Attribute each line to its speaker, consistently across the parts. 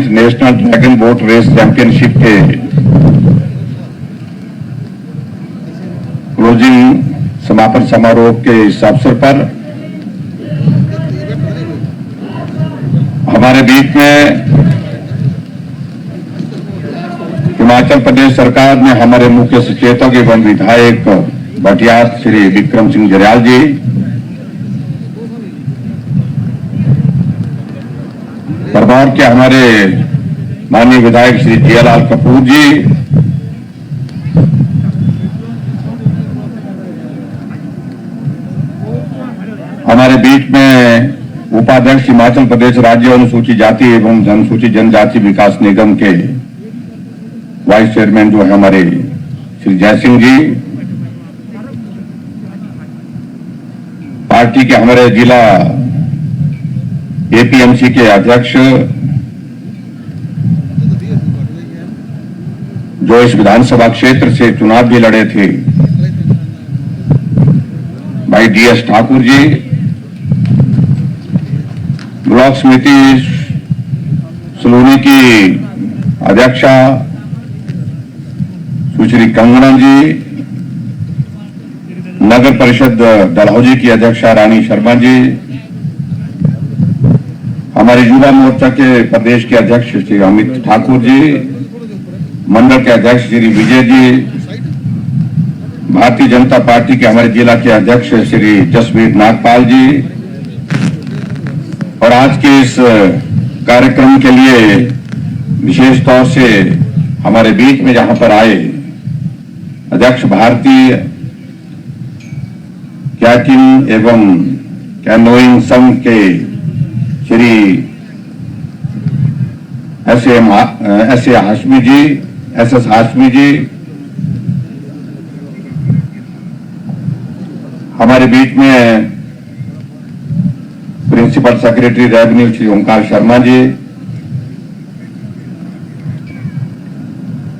Speaker 1: 19th national dragon boat race championship के closing समापन समारोह के इस अवसर पर हमारे बीच में हिमाचल प्रदेश सरकार ने हमारे मुख्य सचेतक एवं विधायक भटियात श्री विक्रम सिंह जरयाल जी, परमार के हमारे माननीय विधायक श्री जियालाल कपूर जी, हमारे बीच में उपाध्यक्ष हिमाचल प्रदेश राज्य अनुसूचित जाति एवं अनुसूचित जनजाति विकास निगम के वाइस चेयरमैन जो है हमारे श्री जय सिंह जी, पार्टी के हमारे जिला एपीएमसी के अध्यक्ष जो इस विधानसभा क्षेत्र से चुनाव भी लड़े थे, भाई डीएस ठाकुर जी, ब्लॉक समिति सलूनी की अध्यक्षा सुश्री कंगना जी, नगर परिषद डलहौजी की अध्यक्षा रानी शर्मा जी, हमारे युवा मोर्चा के प्रदेश के अध्यक्ष श्री अमित ठाकुर जी, मंडल के अध्यक्ष श्री विजय जी, भारतीय जनता पार्टी के हमारे जिला के अध्यक्ष श्री जसवीर नागपाल जी, और आज के इस कार्यक्रम के लिए विशेष तौर से हमारे बीच में जहां पर आए अध्यक्ष भारतीय कैकिंग एवं कैनोइंग संघ के श्री एस हाशमी जी, हमारे बीच में principal secretary revenue Shri Onkar Sharma ji,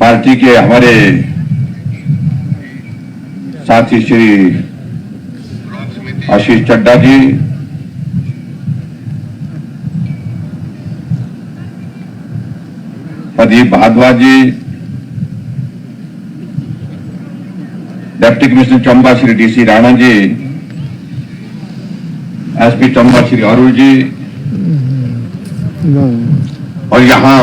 Speaker 1: party के हमारे साथी Shri Ashish Chadda ji, Pradeep Bhardwaj ji, deputy commissioner Chamba Shri DC Rana ji, SP Chamba Shri Arun ji, और यहां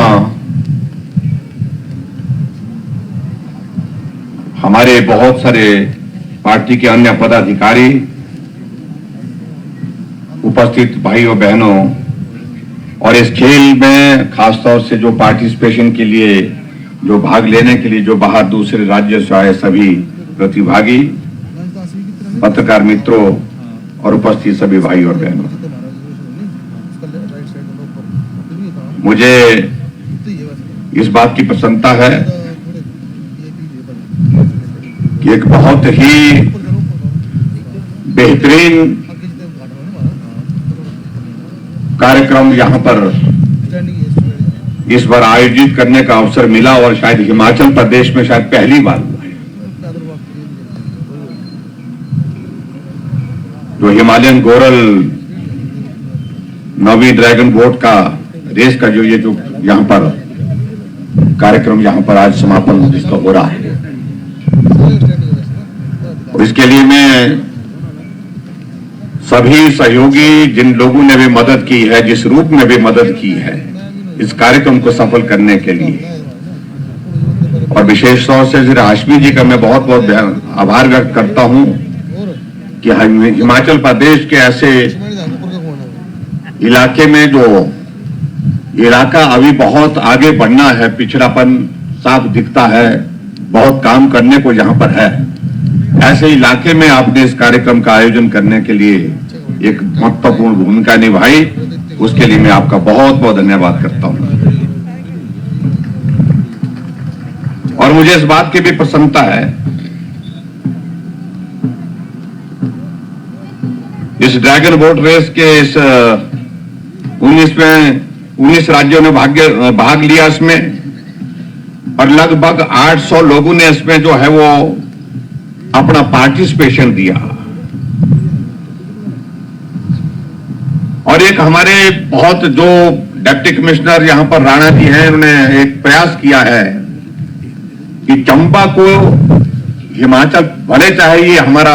Speaker 1: हमारे बहुत सारे पार्टी के अन्य पदाधिकारी उपस्थित भाइयों बहनों, और इस खेल में खासतौर से जो पार्टिसिपेशन के लिए, जो भाग लेने के लिए जो बाहर दूसरे राज्यों से आए सभी प्रतिभागी, पत्रकार मित्रों और उपस्थित सभी भाई और बहनों, मुझे इस बात की प्रसन्नता है कि एक बहुत ही बेहतरीन कार्यक्रम यहां पर इस बार आयोजित करने का अवसर मिला, और शायद हिमाचल प्रदेश में शायद पहली बार हुआ है जो हिमालयन गोरल 9वीं ड्रैगन बोट का रेस का जो यहां पर कार्यक्रम यहां पर आज समापन इसका हो रहा है। और इसके लिए मैं सभी सहयोगी जिन लोगों ने भी मदद की है, जिस रूप में भी मदद की है इस कार्यक्रम को सफल करने के लिए, और विशेष तौर से श्री हाशमी जी का मैं बहुत बहुत आभार व्यक्त करता हूं कि हिमाचल प्रदेश के ऐसे इलाके में जो इलाका अभी बहुत आगे बढ़ना है, पिछड़ापन साफ दिखता है, बहुत काम करने को यहां पर है, ऐसे इलाके में आपने इस कार्यक्रम का आयोजन करने के लिए एक महत्वपूर्ण भूमिका निभाई, उसके लिए मैं आपका बहुत बहुत धन्यवाद करता हूं। और मुझे इस बात की भी प्रसन्नता है, इस ड्रैगन बोट रेस के इस 19 राज्यों ने भाग लिया इसमें, और लगभग 800 लोगों ने इसमें जो है वो अपना पार्टिसिपेशन दिया। और एक हमारे बहुत जो डिप्टी कमिश्नर यहां पर राणा जी हैं, उन्होंने एक प्रयास किया है कि चंबा को हिमाचल भले चाहे ये हमारा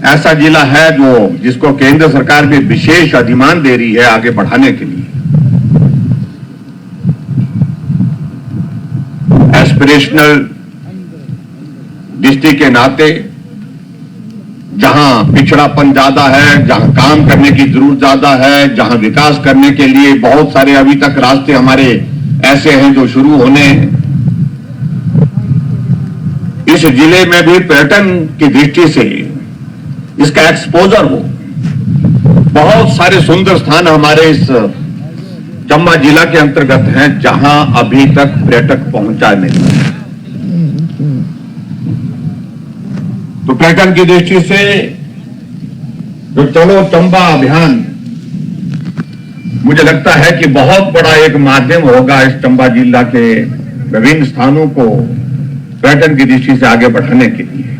Speaker 1: ऐसा जिला है जो जिसको केंद्र सरकार भी विशेष अधिमान दे रही है आगे बढ़ाने के लिए, एस्पिरेशनल डिस्ट्रिक्ट के नाते जहां पिछड़ापन ज्यादा है, जहां काम करने की जरूरत ज्यादा है, जहां विकास करने के लिए बहुत सारे अभी तक रास्ते हमारे ऐसे हैं जो शुरू होने हैं, इस जिले में भी पर्यटन की दृष्टि से इसका एक्सपोजर हो। बहुत सारे सुंदर स्थान हमारे इस चंबा जिला के अंतर्गत हैं जहां अभी तक पर्यटक पहुंचा नहीं। तो पर्यटन की दृष्टि से जो चलो चंबा अभियान मुझे लगता है कि बहुत बड़ा एक माध्यम होगा इस चंबा जिला के विभिन्न स्थानों को पर्यटन की दृष्टि से आगे बढ़ाने के लिए।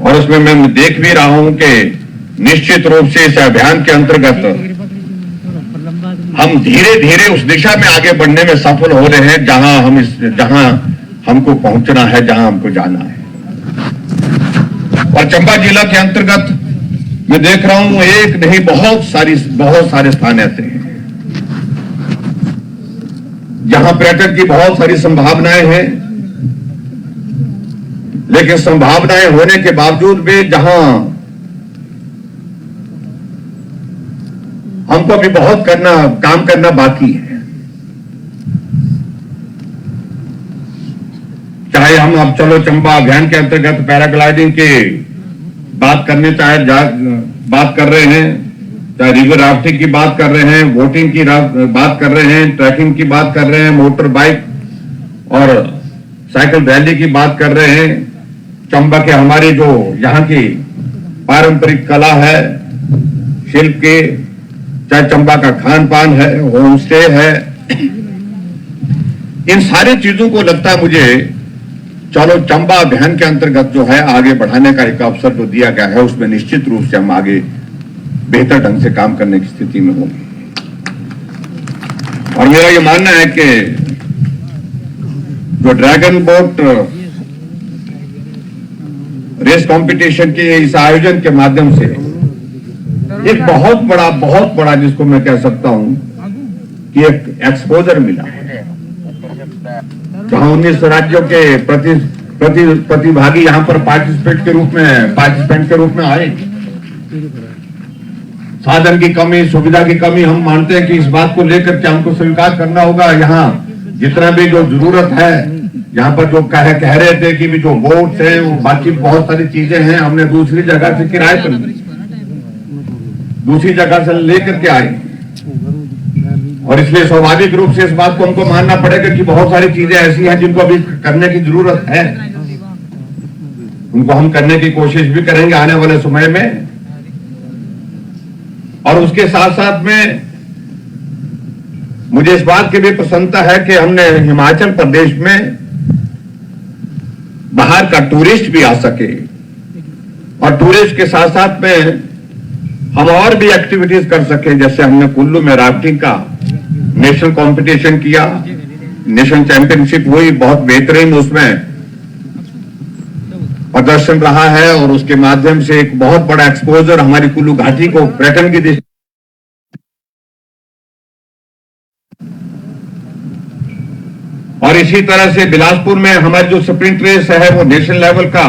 Speaker 1: और उसमें मैं देख भी रहा हूं कि निश्चित रूप से इस अभियान के अंतर्गत हम धीरे धीरे उस दिशा में आगे बढ़ने में सफल हो रहे हैं जहां हमको पहुंचना है, जहां हमको जाना है। और चंबा जिला के अंतर्गत मैं देख रहा हूं एक नहीं बहुत सारे स्थान ऐसे हैं जहां पर्यटन की बहुत सारी संभावनाएं हैं, लेकिन संभावनाएं होने के बावजूद भी जहां हमको भी बहुत काम करना बाकी है। चाहे हम अब चलो चंबा अभियान के अंतर्गत पैराग्लाइडिंग की बात कर रहे हैं, चाहे रिवर राफ्टिंग की बात कर रहे हैं, बोटिंग की बात कर रहे हैं, ट्रैकिंग की बात कर रहे हैं, मोटर बाइक और साइकिल रैली की बात कर रहे हैं। चंबा के हमारी जो यहाँ की पारंपरिक कला है, शिल्प के, चाहे चंबा का खान पान है, होम स्टे है, इन सारी चीजों को लगता है मुझे चलो चंबा अभियान के अंतर्गत जो है आगे बढ़ाने का एक अवसर जो दिया गया है उसमें निश्चित रूप से हम आगे बेहतर ढंग से काम करने की स्थिति में होंगे। और मेरा ये मानना है कि जो ड्रैगन बोट रेस कंपटीशन के इस आयोजन के माध्यम से एक बहुत बड़ा जिसको मैं कह सकता हूं कि एक एक्सपोजर मिला है, जहां 19 राज्यों के प्रतिभागी यहां पर पार्टिसिपेंट के रूप में आए। साधन की कमी, सुविधा की कमी, हम मानते हैं कि इस बात को लेकर के हमको स्वीकार करना होगा। यहाँ जितना भी जो जरूरत है, यहाँ पर जो कह रहे थे कि भी जो बोट्स है वो बाकी बहुत सारी चीजें हैं, हमने दूसरी जगह से किराए पर दूसरी जगह से लेकर के आए, और इसलिए स्वाभाविक रूप से इस बात को हमको मानना पड़ेगा कि बहुत सारी चीजें ऐसी हैं जिनको अभी करने की जरूरत है, उनको हम करने की कोशिश भी करेंगे आने वाले समय में। और उसके साथ साथ में मुझे इस बात की भी प्रसन्नता है कि हमने हिमाचल प्रदेश में बाहर का टूरिस्ट भी आ सके, और टूरिस्ट के साथ साथ में हम और भी एक्टिविटीज कर सके। जैसे हमने कुल्लू में राफ्टिंग का नेशनल कंपटीशन किया, नेशनल चैंपियनशिप हुई, बहुत बेहतरीन उसमें प्रदर्शन रहा है, और उसके माध्यम से एक बहुत बड़ा एक्सपोजर हमारी कुल्लू घाटी को पर्यटन की दृष्टि। और इसी तरह से बिलासपुर में हमारी जो स्प्रिंट रेस है वो नेशनल लेवल का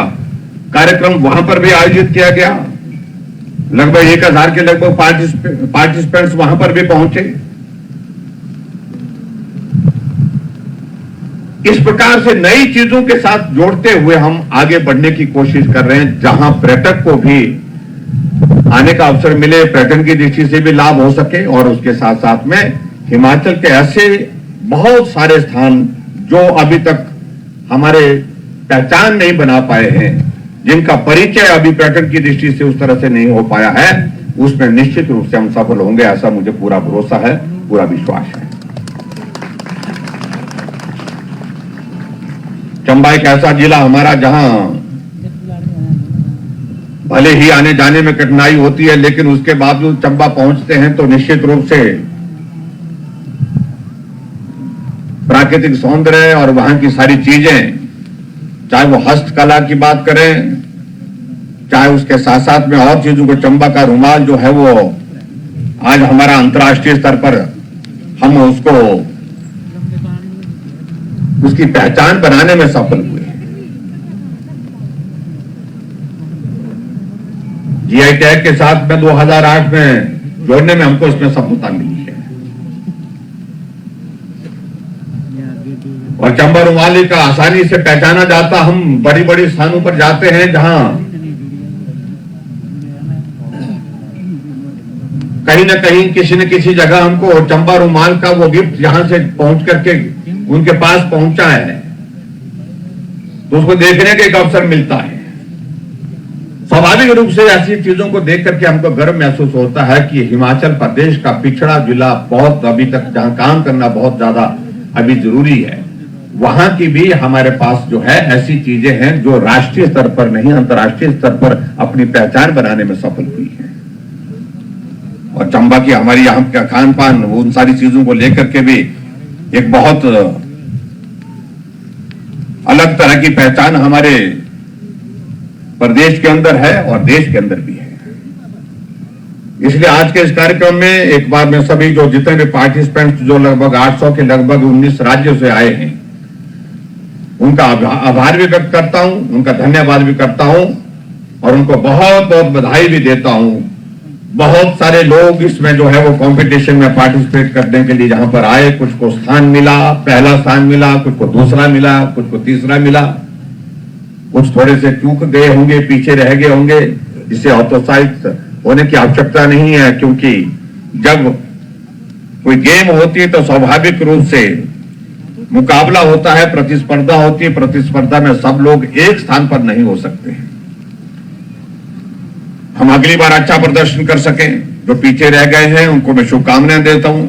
Speaker 1: कार्यक्रम वहां पर भी आयोजित किया गया। लगभग 1000 के लगभग पार्टिसिपेंट्स वहां पर भी पहुंचे। इस प्रकार से नई चीजों के साथ जोड़ते हुए हम आगे बढ़ने की कोशिश कर रहे हैं, जहां पर्यटक को भी आने का अवसर मिले, पर्यटन की दृष्टि से भी लाभ हो सके, और उसके साथ साथ में हिमाचल के ऐसे बहुत सारे स्थान जो अभी तक हमारे पहचान नहीं बना पाए हैं, जिनका परिचय अभी पर्यटन की दृष्टि से उस तरह से नहीं हो पाया है, उसमें निश्चित रूप से हम सफल होंगे, ऐसा मुझे पूरा भरोसा है, पूरा विश्वास है। चंबा एक ऐसा जिला हमारा जहां भले ही आने जाने में कठिनाई होती है, लेकिन उसके बावजूद चंबा पहुंचते हैं तो निश्चित रूप से प्राकृतिक सौंदर्य और वहां की सारी चीजें, चाहे वो हस्तकला की बात करें, चाहे उसके साथ साथ में और चीजों को, चंबा का रुमाल जो है वो आज हमारा अंतर्राष्ट्रीय स्तर पर हम उसको उसकी पहचान बनाने में सफल हुए। जीआई टैग के साथ में 2008 में जोड़ने में हमको इसमें सफलता मिली है। और चंबा रुमाली का आसानी से पहचाना जाता, हम बड़ी बड़ी स्थानों पर जाते हैं जहां कहीं ना कहीं किसी न किसी जगह हमको चंबा रुमाल का वो गिफ्ट यहां से पहुंच करके उनके पास पहुंचा है, तो उसको देखने का एक अवसर मिलता है। स्वाभाविक रूप से ऐसी चीजों को देख करके हमको गर्व महसूस होता है कि हिमाचल प्रदेश का पिछड़ा जिला बहुत अभी तक जहां काम करना बहुत ज्यादा अभी जरूरी है, वहां की भी हमारे पास जो है ऐसी चीजें हैं जो राष्ट्रीय स्तर पर नहीं अंतर्राष्ट्रीय स्तर पर अपनी पहचान बनाने में सफल हुई है। और चंबा की हमारी यहाँ का खान पान, उन सारी चीजों को लेकर के भी एक बहुत अलग तरह की पहचान हमारे प्रदेश के अंदर है और देश के अंदर भी है। इसलिए आज के इस कार्यक्रम में एक बार मैं सभी जो जितने भी पार्टिसिपेंट्स जो लगभग 800 के लगभग 19 राज्यों से आए हैं, उनका आभार भी व्यक्त करता हूं, उनका धन्यवाद भी करता हूं और उनको बहुत बहुत बधाई भी देता हूं। बहुत सारे लोग इसमें जो है वो कंपटीशन में पार्टिसिपेट करने के लिए जहां पर आए, कुछ को स्थान मिला, पहला स्थान मिला, कुछ को दूसरा मिला, कुछ को तीसरा मिला, कुछ थोड़े से चूक गए होंगे, पीछे रह गए होंगे। इससे हतोत्साहित होने की आवश्यकता नहीं है, क्योंकि जब कोई गेम होती है तो स्वाभाविक रूप से मुकाबला होता है, प्रतिस्पर्धा होती है। प्रतिस्पर्धा में सब लोग एक स्थान पर नहीं हो सकते। हम अगली बार अच्छा प्रदर्शन कर सकें। जो पीछे रह गए हैं उनको मैं शुभकामनाएं देता हूं,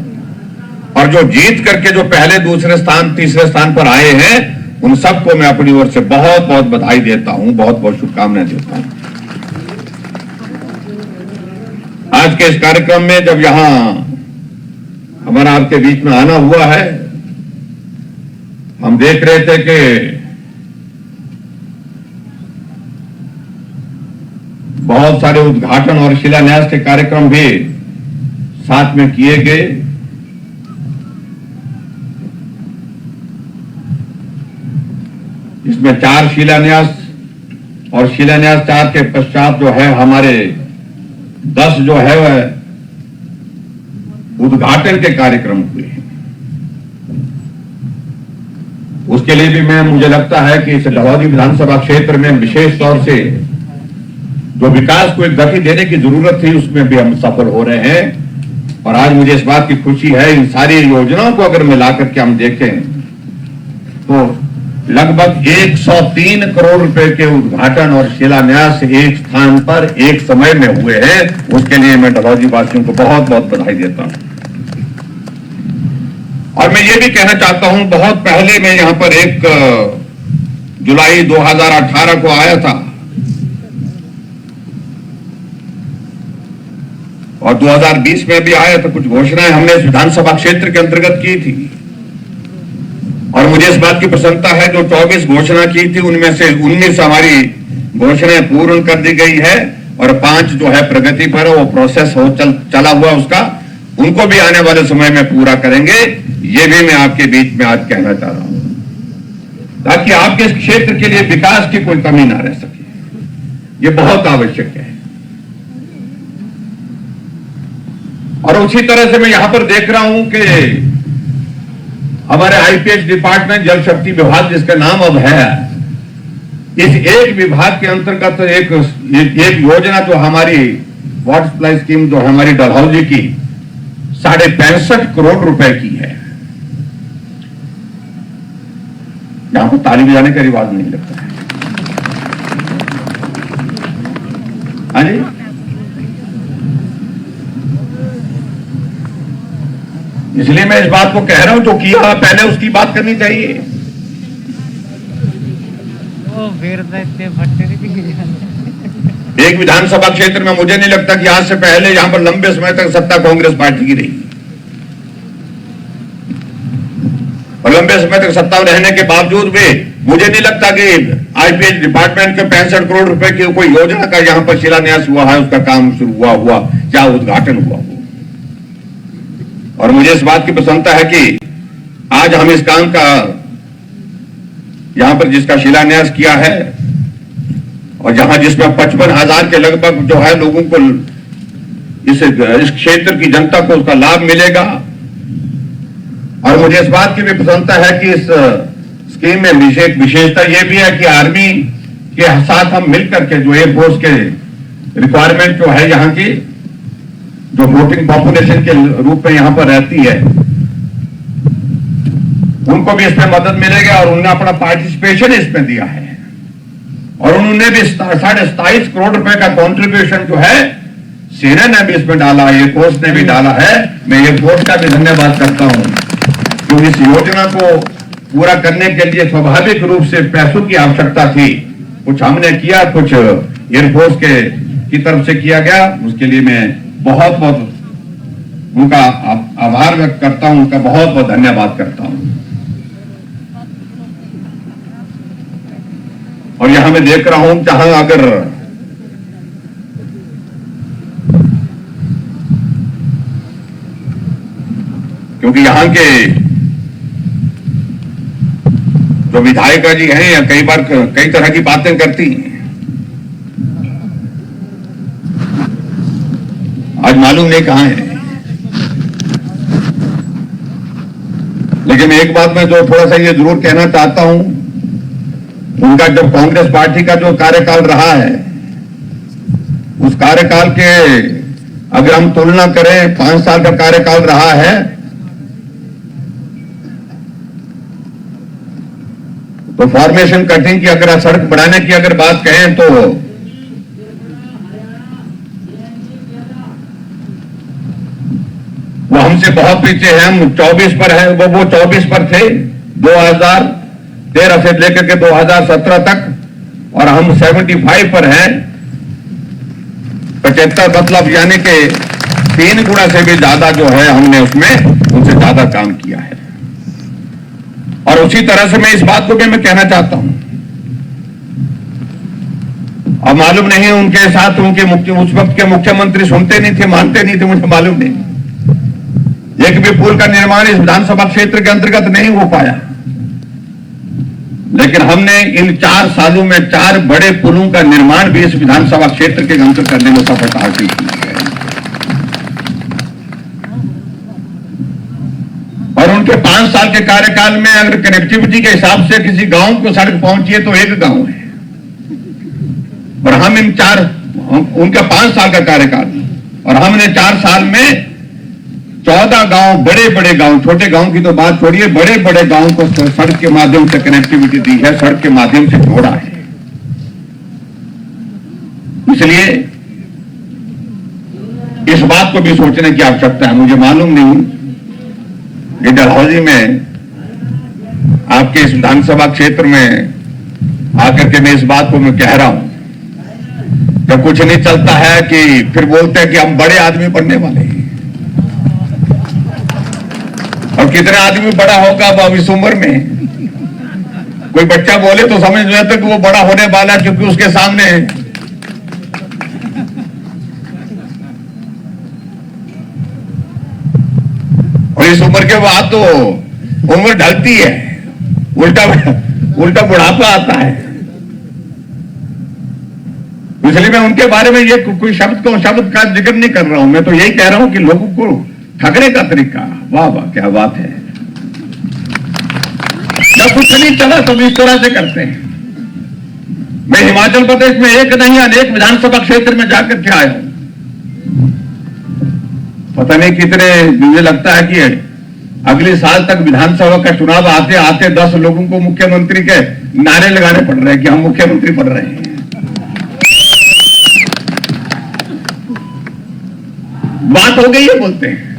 Speaker 1: और जो जीत करके जो पहले दूसरे स्थान तीसरे स्थान पर आए हैं उन सबको मैं अपनी ओर से बहुत बहुत बधाई देता हूं, बहुत बहुत शुभकामनाएं देता हूं। आज के इस कार्यक्रम में जब यहां हमारा आपके बीच में आना हुआ है, हम देख रहे थे कि बहुत सारे उद्घाटन और शिलान्यास के कार्यक्रम भी साथ में किए गए। इसमें 4 शिलान्यास और शिलान्यास 4 के पश्चात जो है हमारे 10 जो है वह उद्घाटन के कार्यक्रम हुए। उसके लिए भी मुझे लगता है कि इस डलहौजी विधानसभा क्षेत्र में विशेष तौर से जो विकास को एक गति देने की जरूरत थी उसमें भी हम सफल हो रहे हैं। और आज मुझे इस बात की खुशी है, इन सारी योजनाओं को अगर मिलाकर के हम देखें तो लगभग 103 करोड़ रुपए के उद्घाटन और शिलान्यास एक स्थान पर एक समय में हुए हैं। उसके लिए मैं डलहौजी वासियों को बहुत बहुत बधाई देता हूं। और मैं ये भी कहना चाहता हूं, बहुत पहले मैं यहां पर 1 जुलाई 2018 को आया था और 2020 में भी आया तो कुछ घोषणाएं हमने इस विधानसभा क्षेत्र के अंतर्गत की थी। और मुझे इस बात की प्रसन्नता है, जो 24 घोषणा की थी उनमें से 19 हमारी घोषणाएं पूर्ण कर दी गई है और 5 जो है प्रगति पर वो प्रोसेस हो चला हुआ उसका, उनको भी आने वाले समय में पूरा करेंगे। ये भी मैं आपके बीच में आज कहना चाह रहा हूं, ताकि आपके इस क्षेत्र के लिए विकास की कोई कमी ना रह सके। ये बहुत आवश्यक है। और उसी तरह से मैं यहां पर देख रहा हूं कि हमारे आईपीएच डिपार्टमेंट जल शक्ति विभाग जिसका नाम अब है, इस एक विभाग के अंतर्गत एक योजना जो हमारी वाटर सप्लाई स्कीम जो हमारी डलहौजी की 65.5 करोड़ रुपए की है। यहां पर ताली बजाने का रिवाज नहीं लगता है। हाँ जी, इसलिए मैं इस बात को कह रहा हूं, जो किया पहले उसकी बात करनी चाहिए। एक विधानसभा क्षेत्र में मुझे नहीं लगता कि आज से पहले यहां पर लंबे समय तक सत्ता कांग्रेस पार्टी की रही, और लंबे समय तक सत्ता में रहने के बावजूद भी मुझे नहीं लगता कि आईपीएच डिपार्टमेंट के 65 करोड़ रुपए की कोई योजना का यहां पर शिलान्यास हुआ है, उसका काम शुरू हुआ या उद्घाटन हुआ। और मुझे इस बात की प्रसन्नता है कि आज हम इस काम का यहां पर जिसका शिलान्यास किया है और जहां जिसमें 55,000 के लगभग जो है लोगों को इस क्षेत्र की जनता को उसका लाभ मिलेगा। और मुझे इस बात की भी प्रसन्नता है कि इस स्कीम में विशेषता यह भी है कि आर्मी के साथ हम मिलकर के जो एयरफोर्स के रिक्वायरमेंट जो है यहां की जो वोटिंग पॉपुलेशन के रूप में यहां पर रहती है उनको भी इसमें मदद मिलेगी, और उन्होंने अपना पार्टिसिपेशन इसमें दिया है और उन्होंने भी 27.5 करोड़ रुपए का कंट्रीब्यूशन जो है सेना ने भी इसमें डाला, एयरफोर्स ने भी डाला है। मैं एयरफोर्स का भी धन्यवाद करता हूं जो इस योजना को पूरा करने के लिए स्वाभाविक रूप से पैसों की आवश्यकता थी, कुछ हमने किया, कुछ एयरफोर्स की तरफ से किया गया। उसके लिए मैं बहुत बहुत उनका आभार व्यक्त करता हूं, उनका बहुत बहुत धन्यवाद करता हूं। और यहां मैं देख रहा हूं जहां अगर क्योंकि यहां के जो विधायिका जी हैं या कई बार कई तरह की बातें करती हैं, आज मालूम नहीं कहां है, लेकिन एक बात मैं जो थोड़ा सा ये जरूर कहना चाहता हूं, उनका जब कांग्रेस पार्टी का जो कार्यकाल रहा है उस कार्यकाल के अगर हम तुलना करें 5 साल का कार्यकाल रहा है तो फॉर्मेशन कटिंग की अगर सड़क बढ़ाने की अगर बात कहें तो वो हमसे बहुत पीछे हैं। हम 24 पर हैं, वो 24 पर थे 2013 से लेकर के 2017 तक, और हम 75 पर हैं 75, मतलब यानी कि 3 गुना से भी ज्यादा जो है हमने उसमें उनसे ज्यादा काम किया है। और उसी तरह से मैं इस बात को भी मैं कहना चाहता हूं, अब मालूम नहीं उनके साथ उनके उस वक्त के मुख्यमंत्री सुनते नहीं थे, मानते नहीं थे, मुझे मालूम नहीं। एक भी पुल का निर्माण इस विधानसभा क्षेत्र के अंतर्गत नहीं हो पाया, लेकिन हमने इन 4 सालों में 4 बड़े पुलों का निर्माण भी इस विधानसभा क्षेत्र के अंदर करने में सफलता हासिल की है। और उनके 5 साल के कार्यकाल में अगर कनेक्टिविटी के हिसाब से किसी गांव को सड़क पहुंची है तो एक गांव है, और हम उनका 5 साल का कार्यकाल और हमने 4 साल में 14 गांव, बड़े बड़े गांव, छोटे गांव की तो बात छोड़िए, बड़े बड़े गांव को सड़क के माध्यम से कनेक्टिविटी दी है, सड़क के माध्यम से जोड़ा है। इसलिए इस बात को भी सोचने की आवश्यकता है। मुझे मालूम नहीं कि डलहौजी में आपके इस विधानसभा क्षेत्र में आकर के मैं इस बात को मैं कह रहा हूं, जब कुछ नहीं चलता है कि फिर बोलते हैं कि हम बड़े आदमी बनने वाले हैं, और कितने आदमी बड़ा होगा अब इस उम्र में। कोई बच्चा बोले तो समझ में आता कि वो बड़ा होने वाला है, क्योंकि उसके सामने और इस उम्र के बाद तो उम्र ढलती है, उल्टा बुढ़ापा आता है। इसलिए मैं उनके बारे में ये कोई शब्द का जिक्र नहीं कर रहा हूं, मैं तो यही कह रहा हूं कि लोगों को ठगने का तरीका, वाह वाह क्या बात है, जब कुछ नहीं चला तो इस तरह से करते हैं। मैं हिमाचल प्रदेश में एक नहीं अनेक विधानसभा क्षेत्र में जाकर के आया हूं, पता नहीं कितने, मुझे लगता है कि अगले साल तक विधानसभा का चुनाव आते आते 10 लोगों को मुख्यमंत्री के नारे लगाने पड़ रहे हैं कि हम मुख्यमंत्री बन रहे हैं। बात हो गई है बोलते हैं।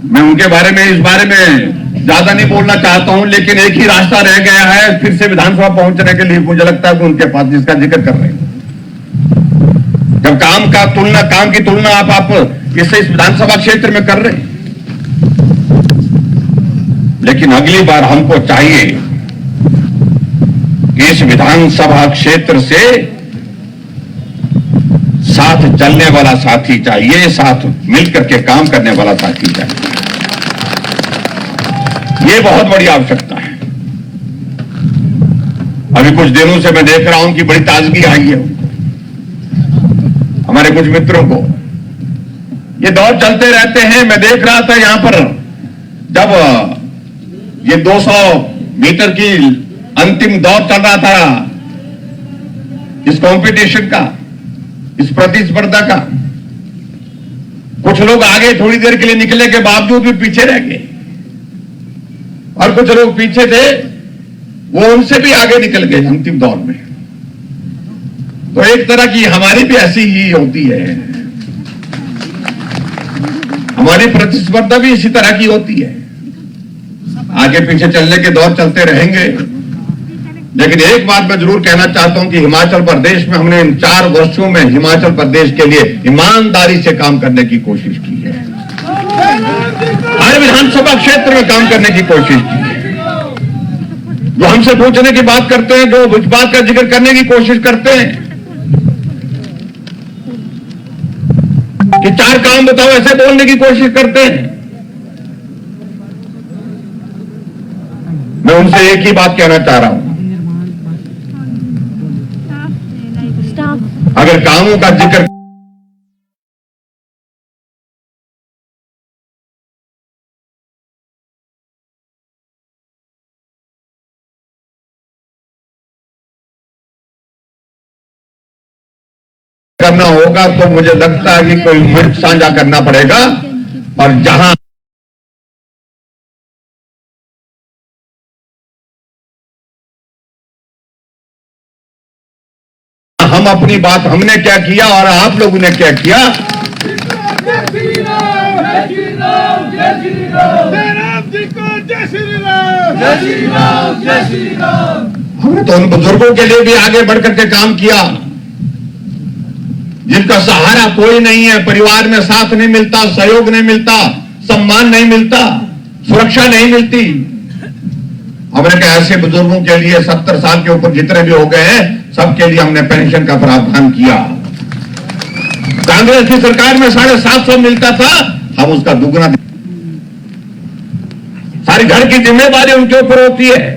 Speaker 1: मैं उनके बारे में, इस बारे में ज्यादा नहीं बोलना चाहता हूं, लेकिन एक ही रास्ता रह गया है फिर से विधानसभा पहुंचने के लिए। मुझे लगता है कि उनके पास, जिसका जिक्र कर रहे हैं, जब काम की तुलना आप इससे इस विधानसभा क्षेत्र में कर रहे हैं, लेकिन अगली बार हमको चाहिए कि इस विधानसभा क्षेत्र से साथ चलने वाला साथी चाहिए, साथ मिलकर के काम करने वाला साथी चाहिए। ये बहुत बड़ी आवश्यकता है। अभी कुछ दिनों से मैं देख रहा हूं कि बड़ी ताजगी आई है हमारे कुछ मित्रों को। ये दौर चलते रहते हैं। मैं देख रहा था यहां पर जब ये 200 मीटर की अंतिम दौर चल रहा था, इस कंपटीशन का, इस प्रतिस्पर्धा का, कुछ लोग आगे थोड़ी देर के लिए निकले के बावजूद भी पीछे रह गए, और कुछ लोग पीछे थे वो उनसे भी आगे निकल गए अंतिम दौर में। तो एक तरह की हमारी भी ऐसी ही होती है, हमारी प्रतिस्पर्धा भी इसी तरह की होती है। आगे पीछे चलने के दौर चलते रहेंगे, लेकिन एक बात मैं जरूर कहना चाहता हूं कि हिमाचल प्रदेश में हमने इन 4 वर्षों में हिमाचल प्रदेश के लिए ईमानदारी से काम करने की कोशिश की है। हर विधानसभा क्षेत्र में काम करने की कोशिश की है। जो हमसे पूछने की बात करते हैं, जो इस बात का जिक्र करने की कोशिश करते हैं कि 4 काम बताओ, ऐसे बोलने की कोशिश करते हैं, मैं उनसे एक ही बात कहना चाह रहा हूं, अगर कामों का जिक्र करना होगा तो मुझे लगता है कि कोई मुल्क साझा करना पड़ेगा, और जहां हम अपनी बात, हमने क्या किया और आप लोगों ने क्या किया, हमने तो उन बुजुर्गों के लिए भी आगे बढ़कर के काम किया जिनका सहारा कोई नहीं है, परिवार में साथ नहीं मिलता, सहयोग नहीं मिलता, सम्मान नहीं मिलता, सुरक्षा नहीं मिलती। हमने कहा ऐसे बुजुर्गों के लिए 70 साल के ऊपर जितने भी हो गए हैं, सबके लिए हमने पेंशन का प्रावधान किया। कांग्रेस की सरकार में 750 मिलता था, हम उसका दुगना। सारी घर की जिम्मेदारी उनके ऊपर होती है।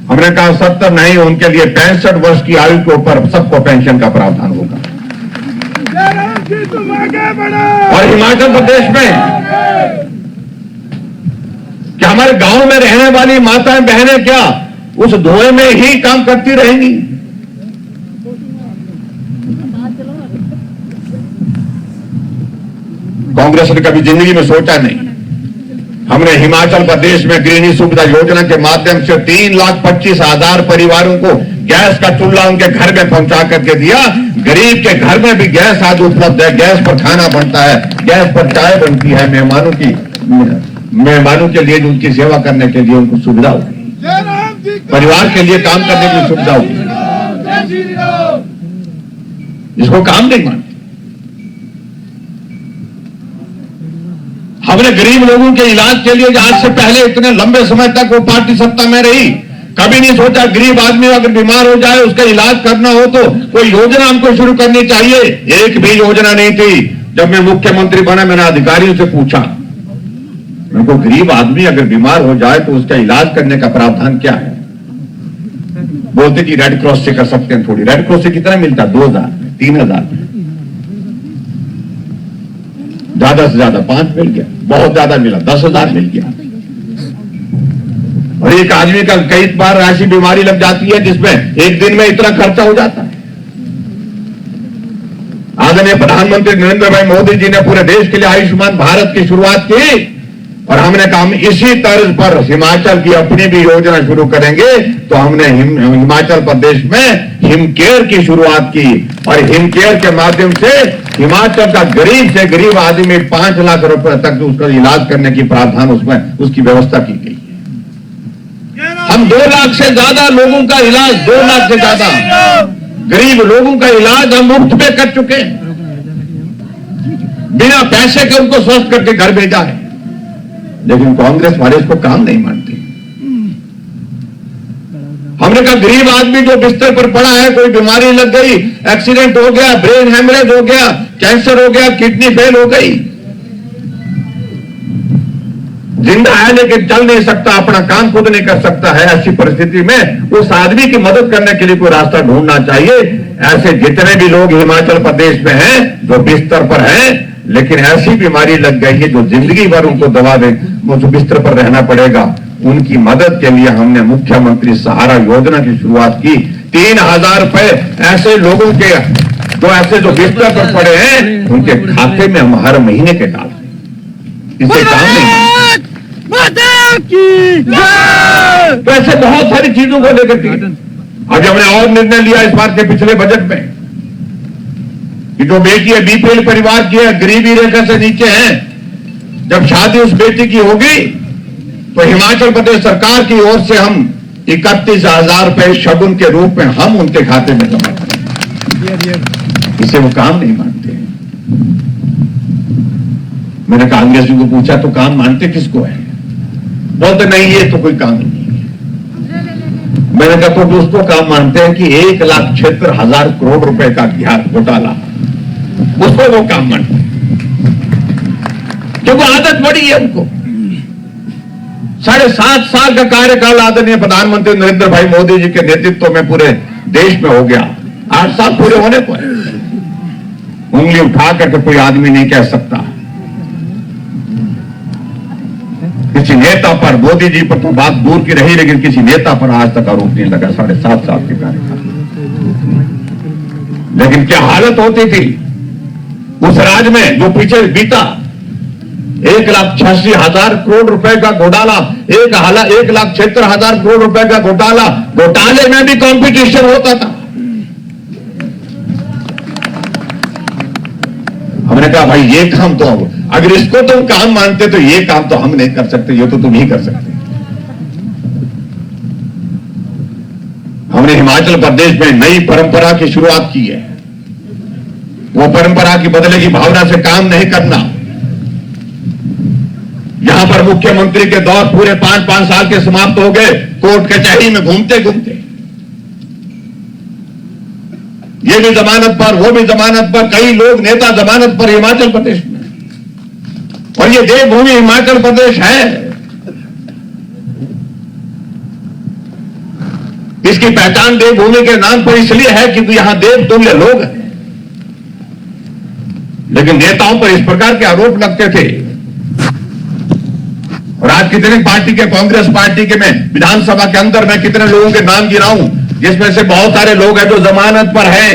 Speaker 1: हमने कहा 70 नहीं, उनके लिए 65 वर्ष की आयु के ऊपर सबको पेंशन का प्रावधान होगा। और हिमाचल प्रदेश में क्या हमारे गांव में रहने वाली माताएं बहनें क्या उस धुएं में ही काम करती रहेंगी? कांग्रेस ने कभी जिंदगी में सोचा नहीं। हमने हिमाचल प्रदेश में गृहिणी सुविधा योजना के माध्यम से 3,25,000 परिवारों को गैस का चूल्हा उनके घर में पहुंचा करके दिया। गरीब के घर में भी गैस आज उपलब्ध है, गैस पर खाना बनता है, गैस पर चाय बनती है, मेहमानों के लिए उनकी सेवा करने के लिए उनको सुविधा होगी, परिवार के लिए काम करने की सुविधा होगी। इसको काम नहीं मानते। हमने गरीब लोगों के इलाज के लिए, आज से पहले इतने लंबे समय तक वो पार्टी सत्ता में रही, कभी नहीं सोचा गरीब आदमी अगर बीमार हो जाए उसका इलाज करना हो तो कोई योजना हमको शुरू करनी चाहिए। एक भी योजना नहीं थी। जब मैं मुख्यमंत्री बना, मैंने अधिकारियों से पूछा, उनको गरीब आदमी अगर बीमार हो जाए तो उसका इलाज करने का प्रावधान क्या है? बोलते कि रेड क्रॉस से कर सकते हैं। थोड़ी रेड क्रॉस से कितना मिलता? 2,000, 3,000, ज्यादा से ज्यादा 5 मिल गया, बहुत ज्यादा मिला 10,000 मिल गया। और एक आदमी का कई बार राशि बीमारी लग जाती है जिसमें एक दिन में इतना खर्चा हो जाता है। आदरणीय प्रधानमंत्री नरेंद्र भाई मोदी जी ने पूरे देश के लिए आयुष्मान भारत की शुरुआत की, और हमने कहा हम इसी तर्ज पर हिमाचल की अपनी भी योजना शुरू करेंगे। तो हमने हिमाचल प्रदेश में हिमकेयर की शुरुआत की और हिमकेयर के माध्यम से हिमाचल का गरीब से गरीब आदमी 5 लाख रुपए तक उसका इलाज करने की प्रावधान उसमें उसकी व्यवस्था की गई है। हम 2 लाख से ज्यादा लोगों का इलाज, 2 लाख से ज्यादा गरीब लोगों का इलाज हम मुफ्त में कर चुके हैं, बिना पैसे के उनको स्वस्थ करके घर भेजा है। लेकिन कांग्रेस वाले इसको काम नहीं मानते। हमने कहा गरीब आदमी जो बिस्तर पर पड़ा है, कोई बीमारी लग गई, एक्सीडेंट हो गया, ब्रेन हेमरेज हो गया, कैंसर हो गया, किडनी फेल हो गई, जिंदा है लेकिन चल नहीं सकता, अपना काम खुद नहीं कर सकता है, ऐसी परिस्थिति में उस आदमी की मदद करने के लिए कोई रास्ता ढूंढना चाहिए। ऐसे जितने भी लोग हिमाचल प्रदेश में हैं जो बिस्तर पर हैं, लेकिन ऐसी बीमारी लग गई है जो जिंदगी भर उनको दवा दे, वो जो बिस्तर पर रहना पड़ेगा, उनकी मदद के लिए हमने मुख्यमंत्री सहारा योजना की शुरुआत की। 3,000 रुपए ऐसे लोगों के जो बिस्तर पर पड़े हैं उनके खाते में हम हर महीने के डाल रहे हैं। इससे काम नहीं। तो ऐसे बहुत सारी चीजों को लेकर के आज हमने और निर्णय लिया इस बार के पिछले बजट में कि जो बेटी है बीपीएल परिवार की है, गरीबी रेखा से नीचे है, जब शादी उस बेटी की होगी तो हिमाचल प्रदेश सरकार की ओर से हम 31,000 रुपए शगुन के रूप में हम उनके खाते में जमा करेंगे। इसे वो काम नहीं मानते। मैंने कांग्रेस जी को पूछा तो काम मानते किसको है? बोलते नहीं ये तो कोई काम नहीं है। मैंने कहा तो उसको काम मानते हैं कि 1,76,000 करोड़ रुपए का घोटाला, उसको वो काम मानते हैं क्योंकि आदत पड़ी है उनको। 7.5 साल का कार्यकाल आदरणीय प्रधानमंत्री नरेंद्र भाई मोदी जी के नेतृत्व में पूरे देश में हो गया। 8 साल पूरे होने को है। उंगली उठा करके कोई आदमी नहीं कह सकता किसी नेता पर, मोदी जी पर तो बात दूर की रही, लेकिन किसी नेता पर आज तक आरोप नहीं लगा 7.5 साल के कार्यकाल। लेकिन क्या हालत होती थी उस राज्य में जो पीछे बीता। 1,86,000 करोड़ रुपए का घोटाला, 1,76,000 करोड़ रुपए का घोटाला, घोटाले में भी कंपटीशन होता था। हमने कहा भाई ये काम तो अगर इसको तुम काम मानते तो ये काम तो हम नहीं कर सकते, ये तो तुम ही कर सकते। हमने हिमाचल प्रदेश में नई परंपरा की शुरुआत की है। वो परंपरा की बदले की भावना से काम नहीं करना। यहां पर मुख्यमंत्री के दौर पूरे 5-5 साल के समाप्त हो गए, कोर्ट कचहरी में घूमते घूमते, ये भी जमानत पर, वो भी जमानत पर, कई लोग नेता जमानत पर हिमाचल प्रदेश में। और ये देवभूमि हिमाचल प्रदेश है। इसकी पहचान देवभूमि के नाम पर इसलिए है कि यहां देव तुल्य लोग हैं। लेकिन नेताओं पर इस प्रकार के आरोप लगते थे। और आज कितनी पार्टी के, कांग्रेस पार्टी के में विधानसभा के अंदर मैं कितने लोगों के नाम गिनाऊं, जिसमें से बहुत सारे लोग हैं जो जमानत पर हैं।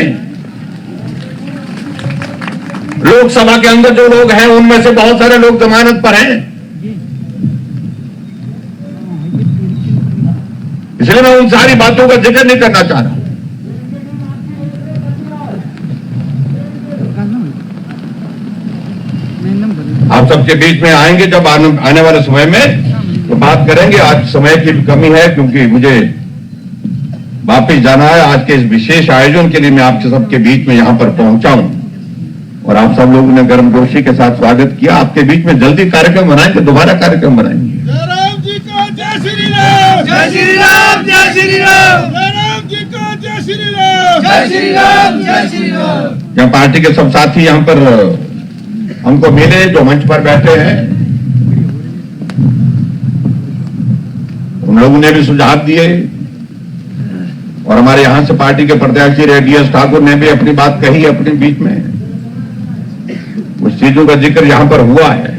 Speaker 1: लोकसभा के अंदर जो लोग हैं उनमें से बहुत सारे लोग जमानत पर हैं। इसलिए मैं उन सारी बातों का जिक्र नहीं करना चाह रहा। आप सबके बीच में आएंगे जब आने वाले समय में तो बात करेंगे। आज समय की कमी है क्योंकि मुझे वापस जाना है। आज के इस विशेष आयोजन के लिए मैं आपके सबके बीच में यहां पर पहुंचा हूं और आप सब लोगों ने गर्मजोशी के साथ स्वागत किया। आपके बीच में जल्दी कार्यक्रम बनाएंगे, दोबारा कार्यक्रम बनाएंगे।
Speaker 2: जय राम जी को जय श्री राम, जय श्री राम, जय श्री राम, जय राम जी को जय श्री राम, जय श्री राम, जय श्री राम।
Speaker 1: यहाँ पार्टी के सब साथी यहाँ पर हमको मिले जो मंच पर बैठे हैं, उन लोगों ने भी सुझाव दिए और हमारे यहां से पार्टी के प्रत्याशी रेडियस ठाकुर ने भी अपनी बात कही अपने बीच में। कुछ चीजों का जिक्र यहां पर हुआ है,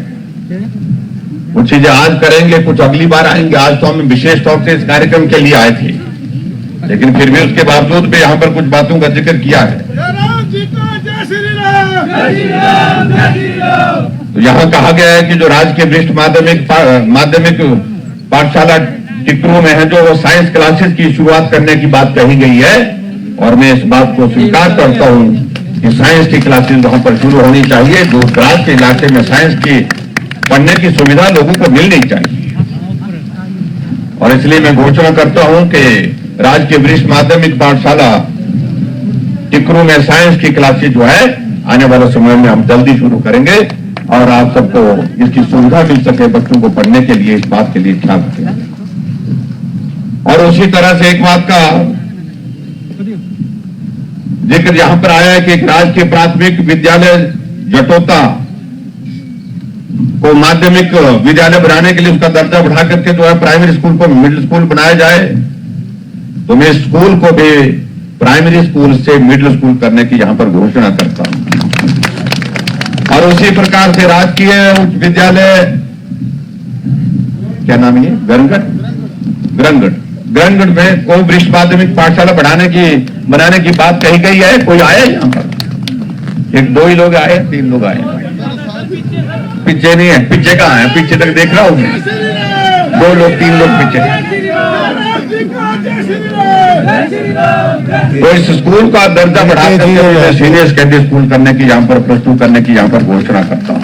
Speaker 1: कुछ चीजें आज करेंगे, कुछ अगली बार आएंगे। आज तो हम विशेष तौर से इस कार्यक्रम के लिए आए थे, लेकिन फिर भी उसके बावजूद भी यहां पर कुछ बातों का जिक्र किया है। तो यहां कहा गया है कि जो राजकीय वरिष्ठ माध्यमिक पाठशाला टिकरू में है, जो साइंस क्लासेस की शुरुआत करने की बात कही गई है, और मैं इस बात को स्वीकार करता हूं कि साइंस की क्लासेस वहां पर शुरू होनी चाहिए। दूर दराज के इलाके में साइंस की पढ़ने की सुविधा लोगों को मिलनी चाहिए और इसलिए मैं घोषणा करता हूं कि राजकीय वरिष्ठ माध्यमिक पाठशाला टिकरू में साइंस की क्लासेस जो है आने वाले समय में हम जल्दी शुरू करेंगे और आप सबको इसकी सुविधा मिल सके बच्चों को पढ़ने के लिए, इस बात के लिए ख्याल रखें। और उसी तरह से एक बात का जिक्र यहां पर आया है कि एक राजकीय प्राथमिक विद्यालय जटोता को माध्यमिक विद्यालय बनाने के लिए उसका दर्जा बढ़ा करके जो है प्राइमरी स्कूल को मिडिल स्कूल बनाया जाए, तो मैं स्कूल को भी प्राइमरी स्कूल से मिडिल स्कूल करने की यहां पर घोषणा करता हूं। और उसी प्रकार से राजकीय उच्च विद्यालय क्या नाम है ग्रंगड़ में को वरिष्ठ माध्यमिक पाठशाला बनाने की बात कही गई है। कोई आया यहां पर? एक दो ही लोग आए, 3 लोग आए, पीछे नहीं है। पीछे कहां है? पीछे तक देख रहा हूं मैं, 2 लोग 3 लोग पीछे। तो इस स्कूल का दर्जा बढ़ा करके सीनियर सेकेंडरी स्कूल करने की यहां पर प्रस्तुत करने की यहां पर घोषणा करता हूं।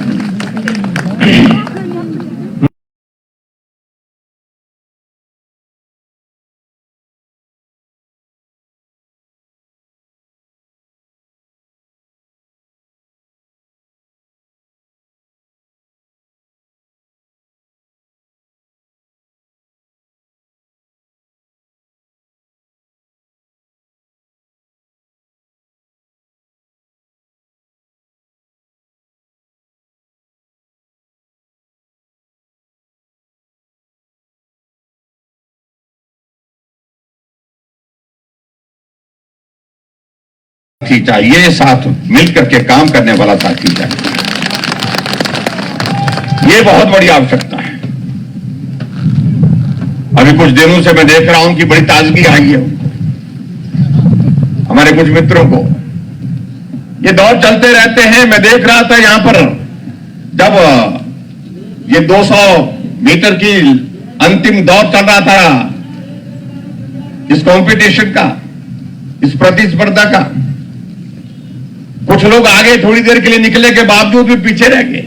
Speaker 1: चाहिए, साथ मिलकर के काम करने वाला साथी चाहिए। ये बहुत बड़ी आवश्यकता है। अभी कुछ दिनों से मैं देख रहा हूं कि बड़ी ताजगी आई है हमारे कुछ मित्रों को। ये दौर चलते रहते हैं। मैं देख रहा था यहां पर जब ये 200 मीटर की अंतिम दौर चल रहा था इस कंपटीशन का, इस प्रतिस्पर्धा का, कुछ लोग आगे थोड़ी देर के लिए निकले के बावजूद भी पीछे रह गए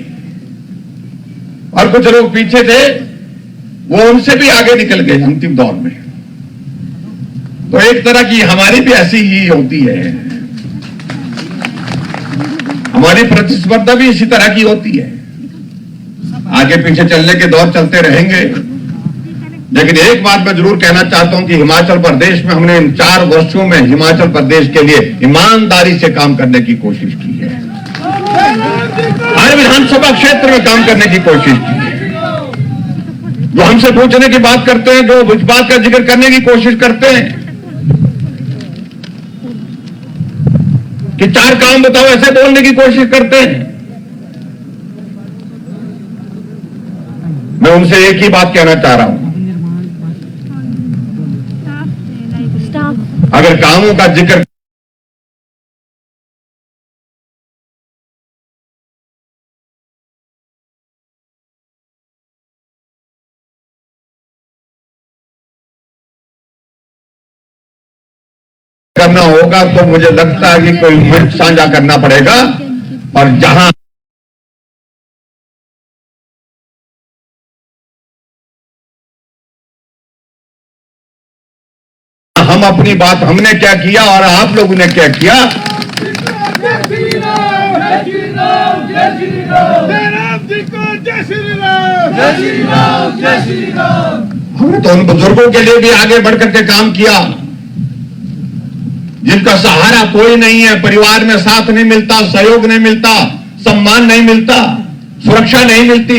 Speaker 1: और कुछ लोग पीछे थे वो उनसे भी आगे निकल गए अंतिम दौर में। तो एक तरह की हमारी भी ऐसी ही होती है, हमारी प्रतिस्पर्धा भी इसी तरह की होती है। आगे पीछे चलने के दौर चलते रहेंगे। लेकिन एक बात मैं जरूर कहना चाहता हूं कि हिमाचल प्रदेश में हमने इन 4 वर्षों में हिमाचल प्रदेश के लिए ईमानदारी से काम करने की कोशिश की है। हर विधानसभा क्षेत्र में काम करने की कोशिश की है। जो हमसे पूछने की बात करते हैं, जो इस बात का जिक्र करने की कोशिश करते हैं कि 4 काम बताओ, ऐसे बोलने की कोशिश करते हैं। मैं उनसे एक ही बात कहना चाह रहा हूं, अगर कामों का जिक्र करना होगा तो मुझे लगता है कि कोई मुल्क साझा करना पड़ेगा। और जहां हम अपनी बात हमने क्या किया और आप लोगों ने क्या किया, हमने तो उन बुजुर्गों के लिए भी आगे बढ़कर के काम किया जिनका सहारा कोई नहीं है, परिवार में साथ नहीं मिलता, सहयोग नहीं मिलता, सम्मान नहीं मिलता, सुरक्षा नहीं मिलती।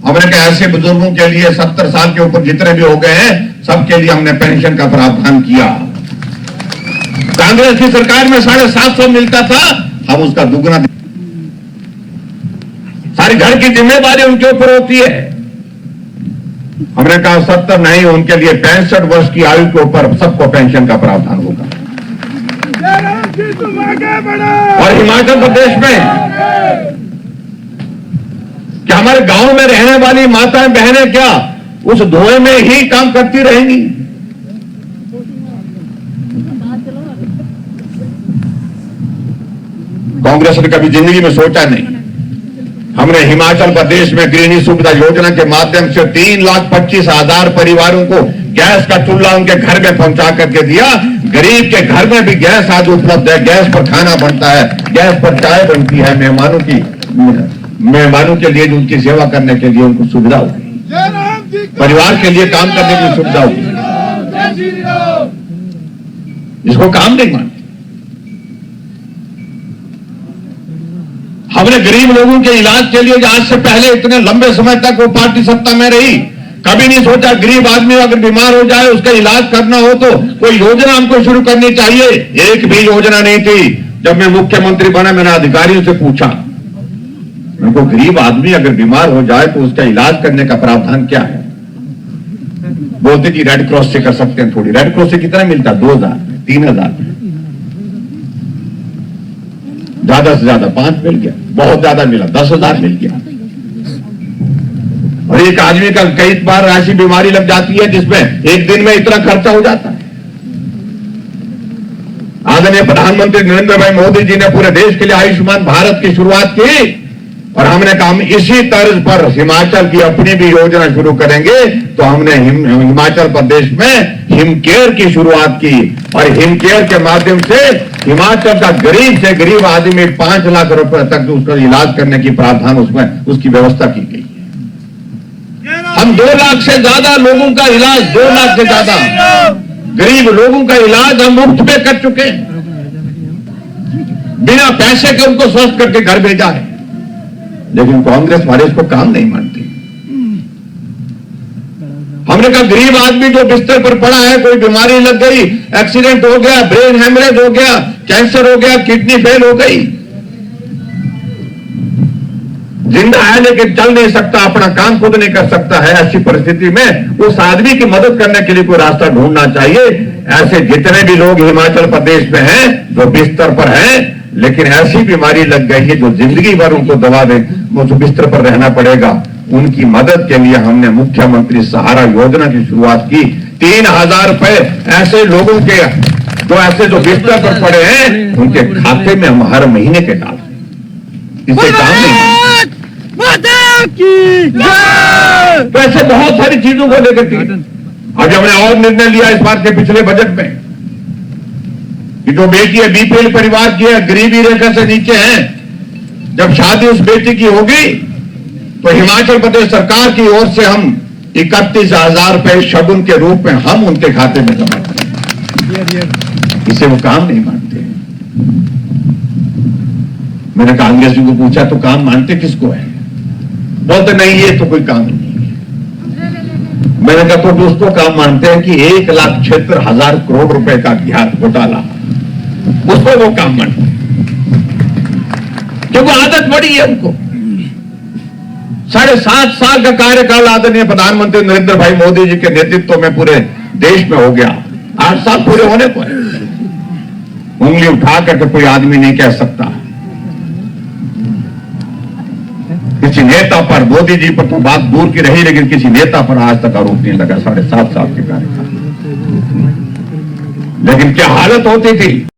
Speaker 1: हमने कहा ऐसे बुजुर्गों के लिए 70 साल के ऊपर जितने भी हो गए हैं सबके लिए हमने पेंशन का प्रावधान किया। कांग्रेस की सरकार में 750 मिलता था, हम उसका दुगना। सारी घर की जिम्मेदारी उनके ऊपर होती है। हमने कहा 70 नहीं, उनके लिए 65 वर्ष की आयु के ऊपर सबको पेंशन का प्रावधान होगा। और हिमाचल प्रदेश में कि हमारे गांव में रहने वाली माताएं बहनें क्या उस धुएं में ही काम करती रहेंगी? कांग्रेस ने कभी जिंदगी में सोचा नहीं। हमने हिमाचल प्रदेश में गृहिणी सुविधा योजना के माध्यम से 3,25,000 परिवारों को गैस का चूल्हा उनके घर में पहुंचा करके दिया। गरीब के घर में भी गैस आज उपलब्ध है, गैस पर खाना बनता है, गैस पर चाय बनती है। मेहमानों के लिए उनकी सेवा करने के लिए उनको सुविधा होगी,
Speaker 2: जय राम जी को
Speaker 1: परिवार के लिए काम करने की सुविधा होगी।
Speaker 2: जय श्री राम।
Speaker 1: इसको काम नहीं मानते। हमने गरीब लोगों के इलाज के लिए आज से पहले इतने लंबे समय तक वो पार्टी सत्ता में रही, कभी नहीं सोचा गरीब आदमी अगर बीमार हो जाए उसका इलाज करना हो तो कोई योजना हमको शुरू करनी चाहिए। एक भी योजना नहीं थी। जब मैं मुख्यमंत्री बना मैंने अधिकारियों से पूछा, उनको गरीब आदमी अगर बीमार हो जाए तो उसका इलाज करने का प्रावधान क्या है? बोलते कि रेड क्रॉस से कर सकते हैं। थोड़ी रेड क्रॉस से कितना मिलता? 2,000 3,000, ज्यादा से ज्यादा 5 मिल गया, बहुत ज्यादा मिला 10,000 मिल गया। और एक आदमी का कई बार राशि बीमारी लग जाती है जिसमें एक दिन में इतना खर्चा हो जाता है। आदरणीय प्रधानमंत्री नरेंद्र भाई मोदी जी ने पूरे देश के लिए आयुष्मान भारत की शुरुआत की और हमने कहा हम इसी तर्ज पर हिमाचल की अपनी भी योजना शुरू करेंगे। तो हमने हिमाचल प्रदेश में हिमकेयर की शुरुआत की और हिमकेयर के माध्यम से हिमाचल का गरीब से गरीब आदमी 5 लाख रुपए तक उसका इलाज करने की प्रावधान उसमें उसकी व्यवस्था की गई है। हम 2 लाख से ज्यादा लोगों का इलाज, 2 लाख से ज्यादा गरीब लोगों का इलाज हम मुफ्त में कर चुके हैं। बिना पैसे के उनको स्वस्थ करके घर भेजा है। लेकिन कांग्रेस वाले इसको काम नहीं मानती। हमने कहा गरीब आदमी जो बिस्तर पर पड़ा है, कोई बीमारी लग गई, एक्सीडेंट हो गया, ब्रेन हेमरेज हो गया, कैंसर हो गया, किडनी फेल हो गई, जिंदा है लेकिन चल नहीं सकता, अपना काम खुद नहीं कर सकता है, ऐसी परिस्थिति में उस आदमी की मदद करने के लिए कोई रास्ता ढूंढना चाहिए। ऐसे जितने भी लोग हिमाचल प्रदेश में हैं जो बिस्तर पर हैं लेकिन ऐसी बीमारी लग गई है जो जिंदगी भर उनको दवा दे, मुझे बिस्तर पर रहना पड़ेगा, उनकी मदद के लिए हमने मुख्यमंत्री सहारा योजना की शुरुआत की। 3,000 रुपए ऐसे लोगों के जो बिस्तर पर पड़े हैं उनके खाते में हम हर महीने के डाल रहे हैं। इससे काम नहीं। तो ऐसे बहुत सारी चीजों को लेकर के आज हमने और निर्णय लिया इस बार के पिछले बजट में कि जो बेटी है बीपीएल परिवार की है, गरीबी रेखा से नीचे है, जब शादी उस बेटी की होगी तो हिमाचल प्रदेश सरकार की ओर से हम 31,000 रुपए शगुन के रूप में हम उनके खाते में जमा करेंगे। इसे वो काम नहीं मानते। मैंने कांग्रेस जी को पूछा तो काम मानते किसको है? बोलते नहीं ये तो कोई काम नहीं है। मैंने कहा तो उसको काम मानते हैं कि 1,76,000 करोड़ रुपए का घोटाला, उसको वो काम मानते हैं क्योंकि आदत पड़ी है उनको। 7.5 साल का कार्यकाल आदरणीय प्रधानमंत्री नरेंद्र भाई मोदी जी के नेतृत्व में पूरे देश में हो गया। 8 साल पूरे होने पर उंगली उठा करके कोई आदमी नहीं कह सकता किसी नेता पर, मोदी जी पर तो बात दूर की रही लेकिन किसी नेता पर आज तक आरोप नहीं लगा 7.5 साल के कार्यकाल। लेकिन क्या हालत होती थी।